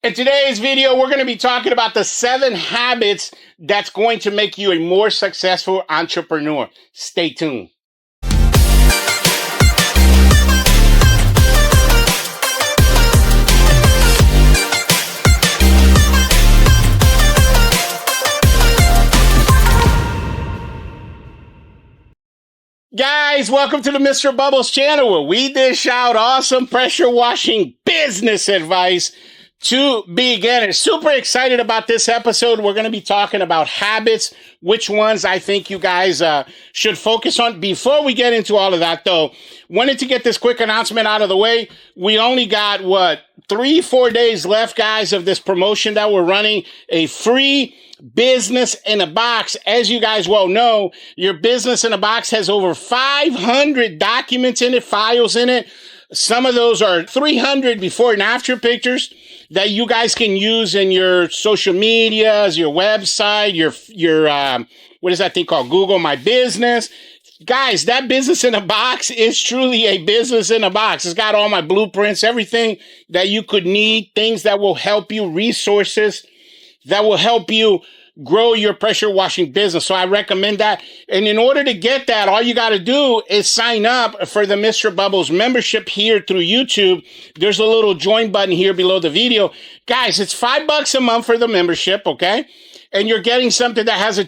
In today's video, we're going to be talking about the 7 habits that's going to make you a more successful entrepreneur. Stay tuned. Guys, welcome to the Mr. Bubbles channel where we dish out awesome pressure washing business advice to beginners. Super excited about this episode. We're going to be talking about habits, which ones I think you guys should focus on. Before we get into all of that, though, wanted to get this quick announcement out of the way. We only got, 3-4 days left, guys, of this promotion that we're running, a free business in a box. As you guys well know, your business in a box has over 500 documents in it, files in it. Some of those are 300 before and after pictures that you guys can use in your social medias, your website, your what is that thing called? Google My Business. Guys, that business in a box is truly a business in a box. It's got all my blueprints, everything that you could need, things that will help you, resources that will help you grow your pressure washing business. So I recommend that. And in order to get that, all you got to do is sign up for the Mr. Bubbles membership here through YouTube. There's a little join button here below the video. Guys, it's $5 a month for the membership, okay? And you're getting something that has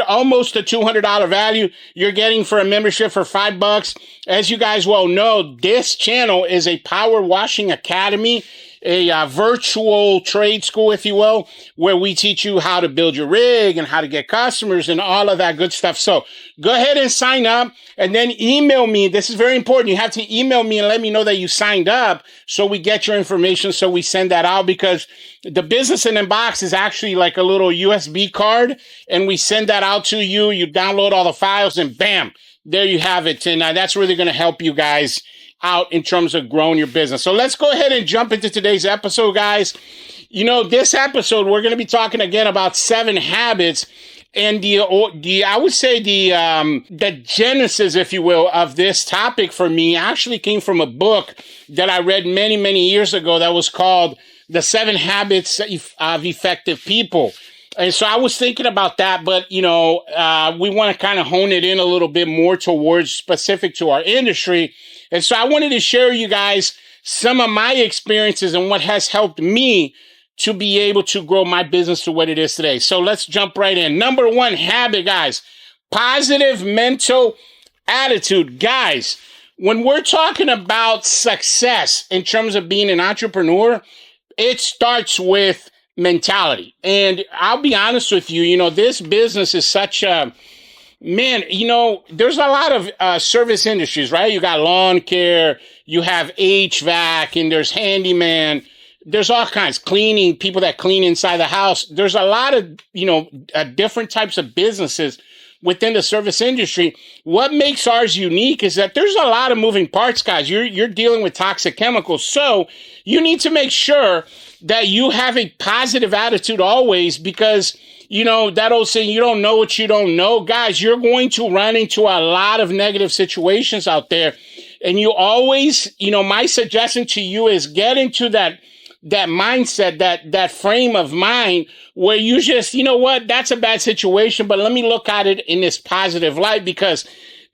almost a $200 value. You're getting for a membership for $5. As you guys well know, this channel is a power washing academy, a virtual trade school, if you will, where we teach you how to build your rig and how to get customers and all of that good stuff. So go ahead and sign up and then email me. This is very important. You have to email me and let me know that you signed up so we get your information, so we send that out, because the business in a box is actually like a little USB card, and we send that out to you. You download all the files and bam, there you have it. And that's really going to help you guys out in terms of growing your business. So let's go ahead and jump into today's episode, guys. You know, this episode, we're going to be talking again about 7 habits, and I would say the genesis, if you will, of this topic for me actually came from a book that I read many, many years ago that was called The 7 Habits of Effective People. And so I was thinking about that, but, you know, we want to kind of hone it in a little bit more towards specific to our industry. And so I wanted to share you guys some of my experiences and what has helped me to be able to grow my business to what it is today. So let's jump right in. Number 1 habit, guys, positive mental attitude. Guys, when we're talking about success in terms of being an entrepreneur, it starts with mentality. And I'll be honest with you, you know, this business is such a, man, you know, there's a lot of service industries, right? You got lawn care, you have HVAC, and there's handyman. There's all kinds, cleaning, people that clean inside the house. There's a lot of, you know, different types of businesses within the service industry. What makes ours unique is that there's a lot of moving parts, guys. You're dealing with toxic chemicals. So you need to make sure that you have a positive attitude always, because, you know, that old saying, you don't know what you don't know. Guys, you're going to run into a lot of negative situations out there. And you always, you know, my suggestion to you is get into that mindset, that frame of mind where you just, you know what, that's a bad situation, but let me look at it in this positive light, because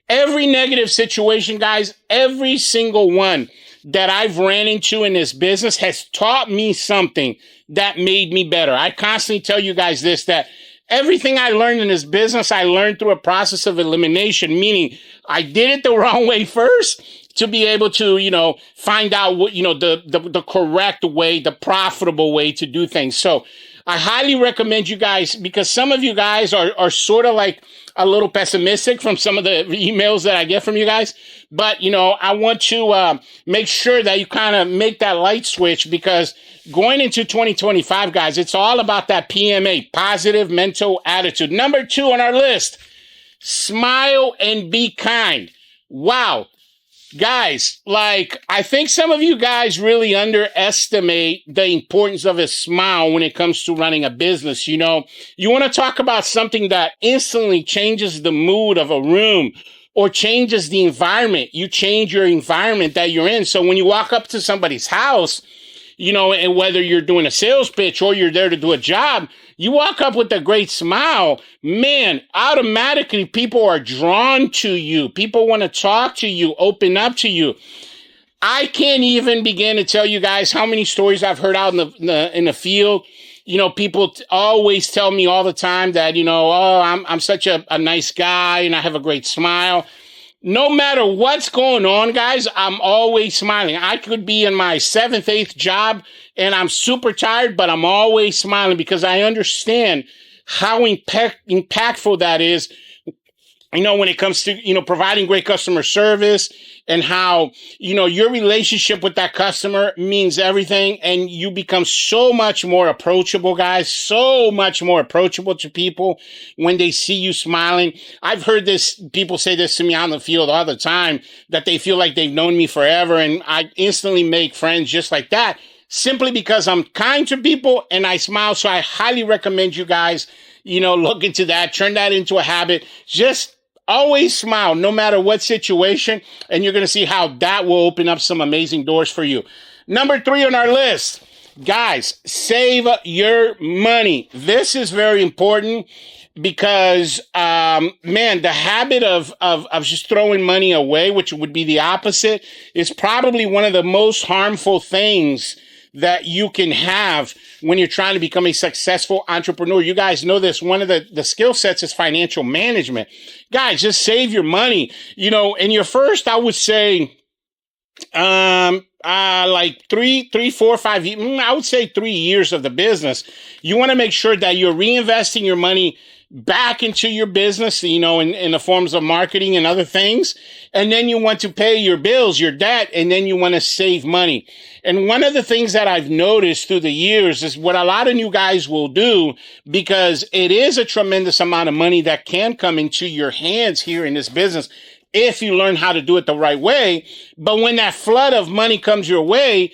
every negative situation, guys, every single one that I've ran into in this business has taught me something that made me better. I constantly tell you guys this, that everything I learned in this business, I learned through a process of elimination, meaning I did it the wrong way first to be able to, you know, find out what, you know, the correct way, the profitable way to do things. So I highly recommend you guys, because some of you guys are sort of like a little pessimistic from some of the emails that I get from you guys. But, you know, I want to make sure that you kind of make that light switch, because going into 2025, guys, it's all about that PMA, positive mental attitude. Number 2 on our list, smile and be kind. Wow. Guys, like, I think some of you guys really underestimate the importance of a smile when it comes to running a business. You know, you want to talk about something that instantly changes the mood of a room or changes the environment. You change your environment that you're in. So when you walk up to somebody's house, and whether you're doing a sales pitch or you're there to do a job, you walk up with a great smile, man, automatically people are drawn to you. People want to talk to you, open up to you. I can't even begin to tell you guys how many stories I've heard out in the field. People always tell me all the time that, oh, I'm such a nice guy and I have a great smile. No matter what's going on, guys, I'm always smiling. I could be in my 7th, 8th job and I'm super tired, but I'm always smiling because I understand how impactful that is, when it comes to, providing great customer service and how, your relationship with that customer means everything. And you become so much more approachable, guys, so much more approachable to people when they see you smiling. I've heard people say this to me out in the field all the time, that they feel like they've known me forever. And I instantly make friends just like that, simply because I'm kind to people and I smile. So I highly recommend you guys, look into that, turn that into a habit. Just always smile, no matter what situation, and you're going to see how that will open up some amazing doors for you. Number 3 on our list, guys, save your money. This is very important because, the habit of just throwing money away, which would be the opposite, is probably one of the most harmful things that you can have when you're trying to become a successful entrepreneur. You guys know this. One of the skill sets is financial management. Guys, just save your money. In your first, I would say, like 3, 4, 5 years, I would say 3 years of the business. You want to make sure that you're reinvesting your money back into your business, in the forms of marketing and other things. And then you want to pay your bills, your debt, and then you want to save money. And one of the things that I've noticed through the years is what a lot of new guys will do, because it is a tremendous amount of money that can come into your hands here in this business if you learn how to do it the right way. But when that flood of money comes your way,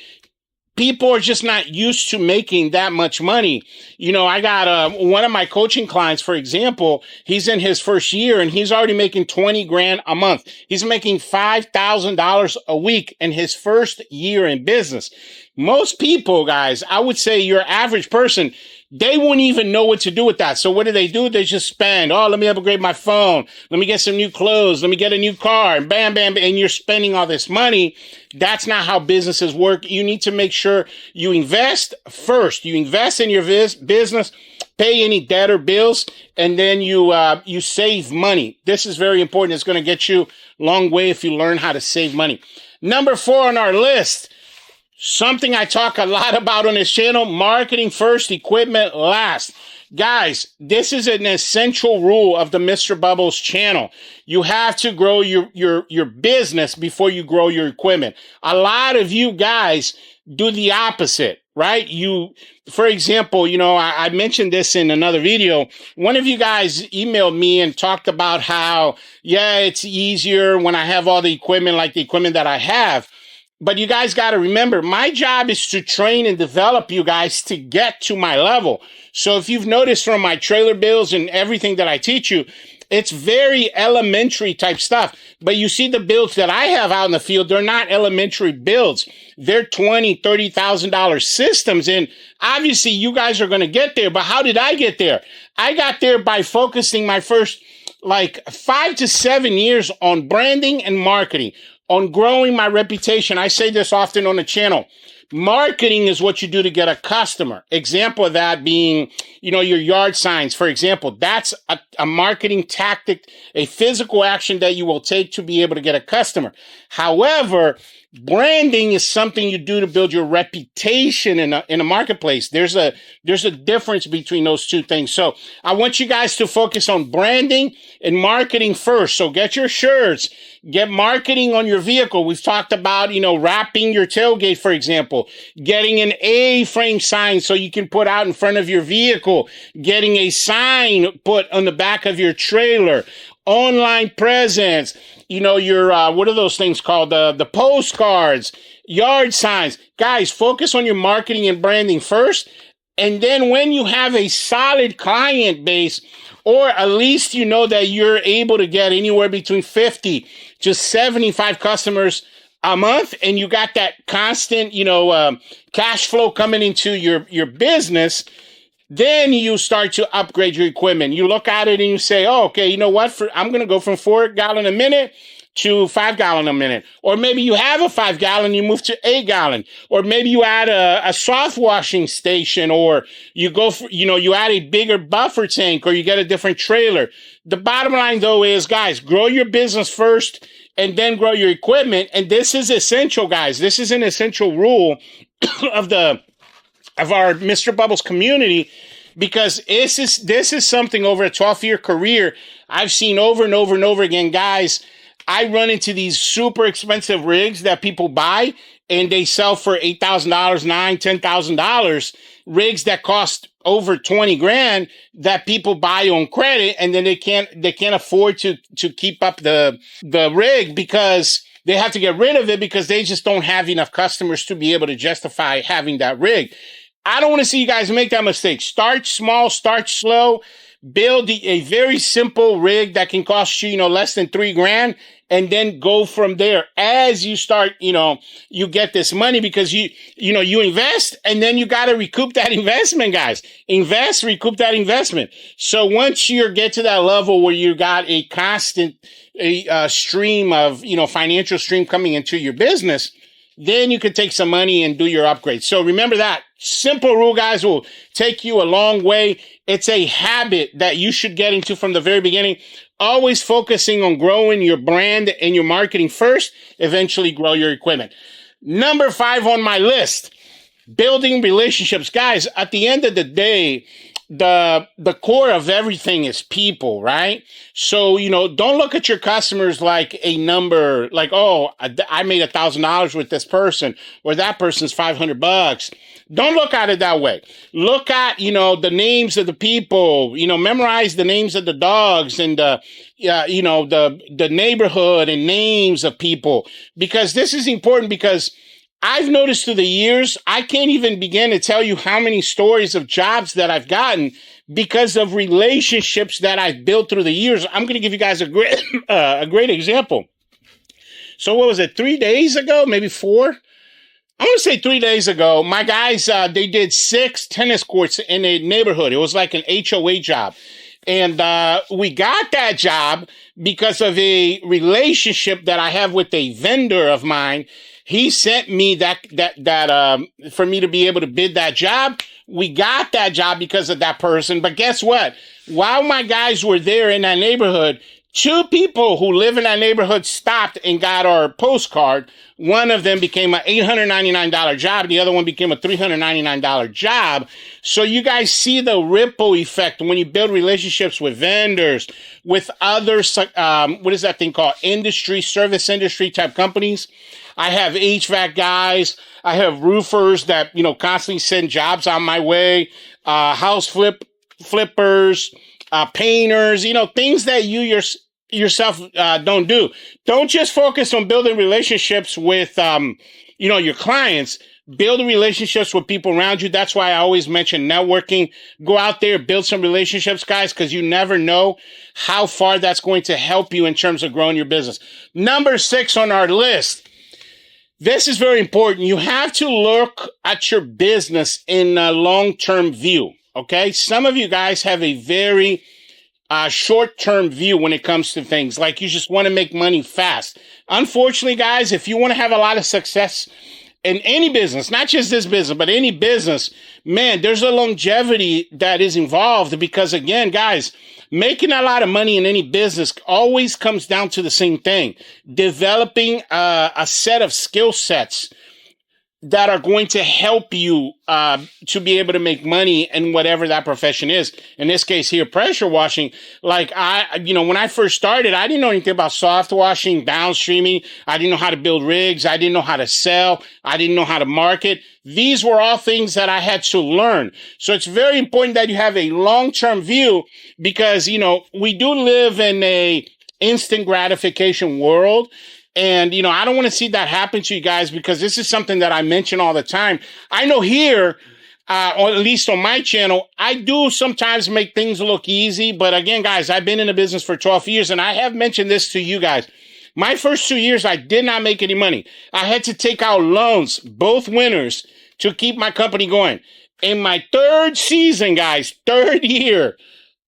people are just not used to making that much money. I got one of my coaching clients, for example, he's in his first year and he's already making 20 grand a month. He's making $5,000 a week in his first year in business. Most people, guys, I would say your average person, they wouldn't even know what to do with that. So what do? They just spend. Oh, let me upgrade my phone. Let me get some new clothes. Let me get a new car. And bam, bam, bam. And you're spending all this money. That's not how businesses work. You need to make sure you invest first. You invest in your business, pay any debt or bills, and then you save money. This is very important. It's going to get you a long way if you learn how to save money. Number 4 on our list, something I talk a lot about on this channel: marketing first, equipment last. Guys, this is an essential rule of the Mr. Bubbles channel. You have to grow your business before you grow your equipment. A lot of you guys do the opposite, right? For example, I mentioned this in another video. One of you guys emailed me and talked about how, it's easier when I have all the equipment, like the equipment that I have. But you guys got to remember, my job is to train and develop you guys to get to my level. So if you've noticed from my trailer builds and everything that I teach you, it's very elementary type stuff. But you see the builds that I have out in the field, they're not elementary builds. They're $20,000, $30,000 systems. And obviously you guys are going to get there. But how did I get there? I got there by focusing my first 5 to 7 years on branding and marketing, on growing my reputation. I say this often on the channel. Marketing is what you do to get a customer. Example of that being, your yard signs, for example. That's a marketing tactic, a physical action that you will take to be able to get a customer. However, branding is something you do to build your reputation in a marketplace. There's a difference between those two things. So I want you guys to focus on branding and marketing first. So get your shirts, get marketing on your vehicle. We've talked about, wrapping your tailgate, for example, getting an A-frame sign so you can put out in front of your vehicle, getting a sign put on the back of your trailer, online presence, your, what are those things called? The postcards, yard signs. Guys, focus on your marketing and branding first. And then when you have a solid client base, or at least that you're able to get anywhere between 50 to 75 customers a month and you got that constant, cash flow coming into your business, then you start to upgrade your equipment. You look at it and you say, oh, okay, you know what? I'm going to go from 4 gallon a minute to 5 gallon a minute. Or maybe you have a 5 gallon, you move to 8 gallon. Or maybe you add a soft washing station, or you go for, you add a bigger buffer tank, or you get a different trailer. The bottom line though is, guys, grow your business first and then grow your equipment. And this is essential, guys. This is an essential rule of our Mr. Bubbles community, because this is something over a 12-year career I've seen over and over and over again. Guys, I run into these super expensive rigs that people buy and they sell for $8,000, $9,000, $10,000, rigs that cost over 20 grand that people buy on credit, and then they can't afford to keep up the rig because they have to get rid of it because they just don't have enough customers to be able to justify having that rig. I don't want to see you guys make that mistake. Start small, start slow, build a very simple rig that can cost you, less than 3 grand, and then go from there. As you start, you get this money because you invest, and then you got to recoup that investment, guys. Invest, recoup that investment. So once you get to that level where you got a constant stream of, financial stream coming into your business, then you can take some money and do your upgrade. So remember that simple rule, guys, will take you a long way. It's a habit that you should get into from the very beginning. Always focusing on growing your brand and your marketing first, eventually grow your equipment. Number 5 on my list, building relationships. Guys, at the end of the day, the core of everything is people, right? So, don't look at your customers like a number, like, oh, I made $1,000 with this person, or that person's $500. Don't look at it that way. Look at, the names of the people, memorize the names of the dogs and the neighborhood and names of people, because this is important. Because I've noticed through the years, I can't even begin to tell you how many stories of jobs that I've gotten because of relationships that I've built through the years. I'm going to give you guys a great example. So what was it, 3 days ago, maybe 4? I'm going to say 3 days ago, my guys, they did 6 tennis courts in a neighborhood. It was like an HOA job. And we got that job because of a relationship that I have with a vendor of mine. He sent me that for me to be able to bid that job. We got that job because of that person. But guess what? While my guys were there in that neighborhood, 2 people who live in that neighborhood stopped and got our postcard. One of them became an $899 job. The other one became a $399 job. So you guys see the ripple effect when you build relationships with vendors, with other, what is that thing called? Service industry type companies. I have HVAC guys. I have roofers that, constantly send jobs on my way. House flippers, painters, things that you yourself don't do. Don't just focus on building relationships with, your clients. Build relationships with people around you. That's why I always mention networking. Go out there, build some relationships, guys, because you never know how far that's going to help you in terms of growing your business. Number 6 on our list. This is very important. You have to look at your business in a long-term view, okay? Some of you guys have a very short-term view when it comes to things, like you just want to make money fast. Unfortunately, guys, if you want to have a lot of success in any business, not just this business, but any business, man, there's a longevity that is involved because, again, guys, making a lot of money in any business always comes down to the same thing: developing a set of skill sets that are going to help you to be able to make money in whatever that profession is. In this case here, pressure washing. Like when I first started, I didn't know anything about soft washing, downstreaming. I didn't know how to build rigs. I didn't know how to sell. I didn't know how to market. These were all things that I had to learn. So it's very important that you have a long-term view because, we do live in a instant gratification world. And, I don't want to see that happen to you guys because this is something that I mention all the time. I know here, or at least on my channel, I do sometimes make things look easy. But again, guys, I've been in the business for 12 years and I have mentioned this to you guys. My first 2 years, I did not make any money. I had to take out loans, both winters, to keep my company going. In my third season, guys, third year,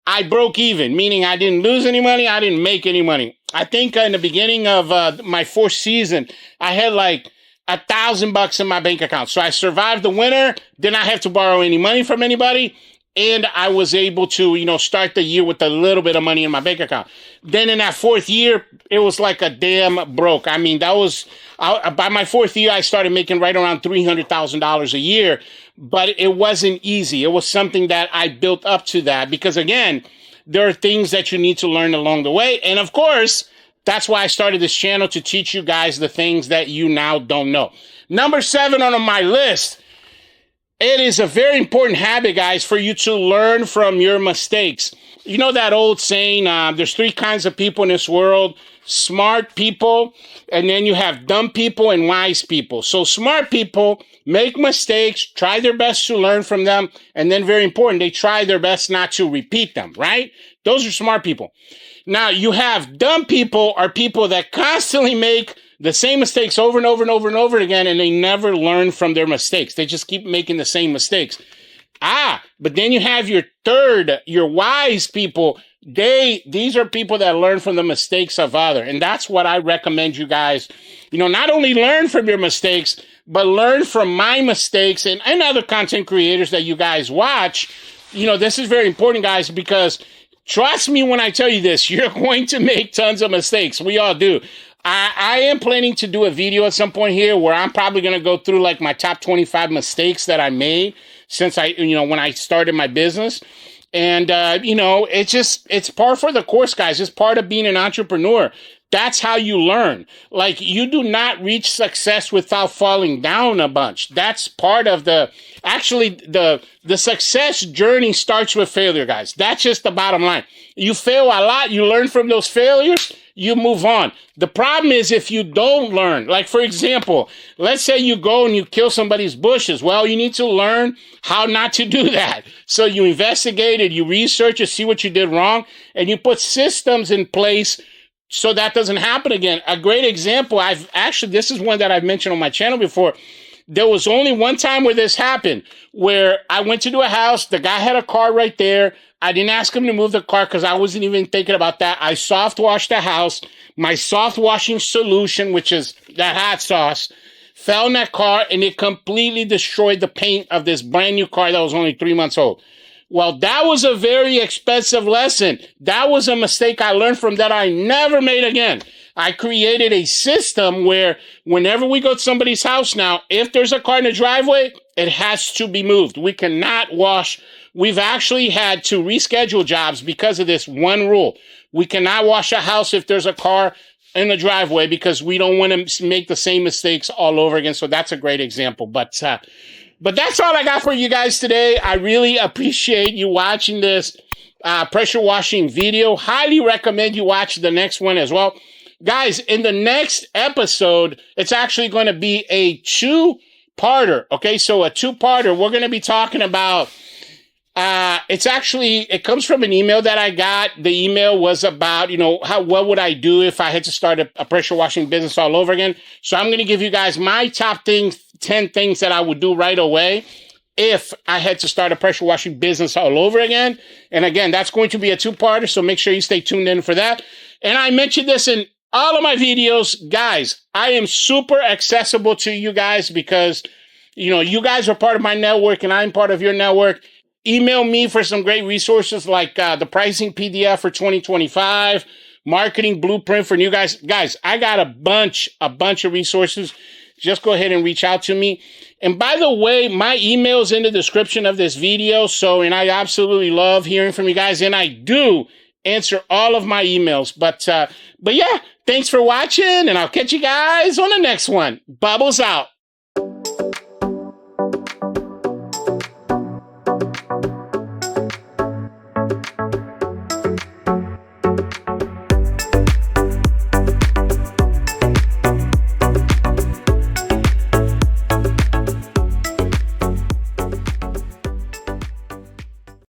I broke even, meaning I didn't lose any money. I didn't make any money. I think in the beginning of my fourth season, I had like $1,000 in my bank account. So I survived the winter, did not have to borrow any money from anybody, and I was able to, start the year with a little bit of money in my bank account. Then in that fourth year, it was like a damn broke. I mean, by my fourth year, I started making right around $300,000 a year, but it wasn't easy. It was something that I built up to that because, again, there are things that you need to learn along the way. And of course, that's why I started this channel, to teach you guys the things that you now don't know. Number 7 on my list. It is a very important habit, guys, for you to learn from your mistakes. You know that old saying, there's 3 kinds of people in this world: smart people, and then you have dumb people and wise people. So smart people make mistakes, try their best to learn from them, and then very important, they try their best not to repeat them, right? Those are smart people. Now, you have dumb people, are people that constantly make the same mistakes over and over and over and over again, and they never learn from their mistakes. They just keep making the same mistakes. But then you have your wise people. These are people that learn from the mistakes of others. And that's what I recommend you guys, not only learn from your mistakes, but learn from my mistakes and other content creators that you guys watch. This is very important, guys, because trust me when I tell you this, you're going to make tons of mistakes. We all do. I am planning to do a video at some point here where I'm probably going to go through like my top 25 mistakes that I made since when I started my business. And, it's par for the course, guys. It's part of being an entrepreneur. That's how you learn. Like, you do not reach success without falling down a bunch. That's part of the success journey starts with failure, guys. That's just the bottom line. You fail a lot. You learn from those failures. You move on. The problem is if you don't learn, like, for example, let's say you go and you kill somebody's bushes. Well, you need to learn how not to do that. So you investigate it, you research it, see what you did wrong, and you put systems in place so that doesn't happen again. A great example, this is one that I've mentioned on my channel before. There was only one time where this happened, where I went to do a house. The guy had a car right there. I didn't ask him to move the car because I wasn't even thinking about that. I soft washed the house. My soft washing solution, which is that hot sauce, fell in that car and it completely destroyed the paint of this brand new car that was only 3 months old. Well, that was a very expensive lesson. That was a mistake I learned from that I never made again. I created a system where whenever we go to somebody's house now, if there's a car in the driveway, it has to be moved. We cannot wash. We've actually had to reschedule jobs because of this one rule. We cannot wash a house if there's a car in the driveway because we don't want to make the same mistakes all over again. So that's a great example. But that's all I got for you guys today. I really appreciate you watching this pressure washing video. Highly recommend you watch the next one as well. Guys, in the next episode, it's actually going to be a 2-parter. Okay, so a 2-parter. We're going to be talking about, it comes from an email that I got. The email was about, what would I do if I had to start a pressure washing business all over again? So I'm going to give you guys my top 10 things that I would do right away if I had to start a pressure washing business all over again. And again, that's going to be a 2-parter, so make sure you stay tuned in for that. And I mentioned this in all of my videos. Guys, I am super accessible to you guys because, you guys are part of my network and I'm part of your network. Email me for some great resources like the pricing PDF for 2025, marketing blueprint for new guys. Guys, I got a bunch of resources. Just go ahead and reach out to me. And by the way, my email is in the description of this video. And I absolutely love hearing from you guys. And I do answer all of my emails. But yeah, thanks for watching. And I'll catch you guys on the next one. Bubbles out.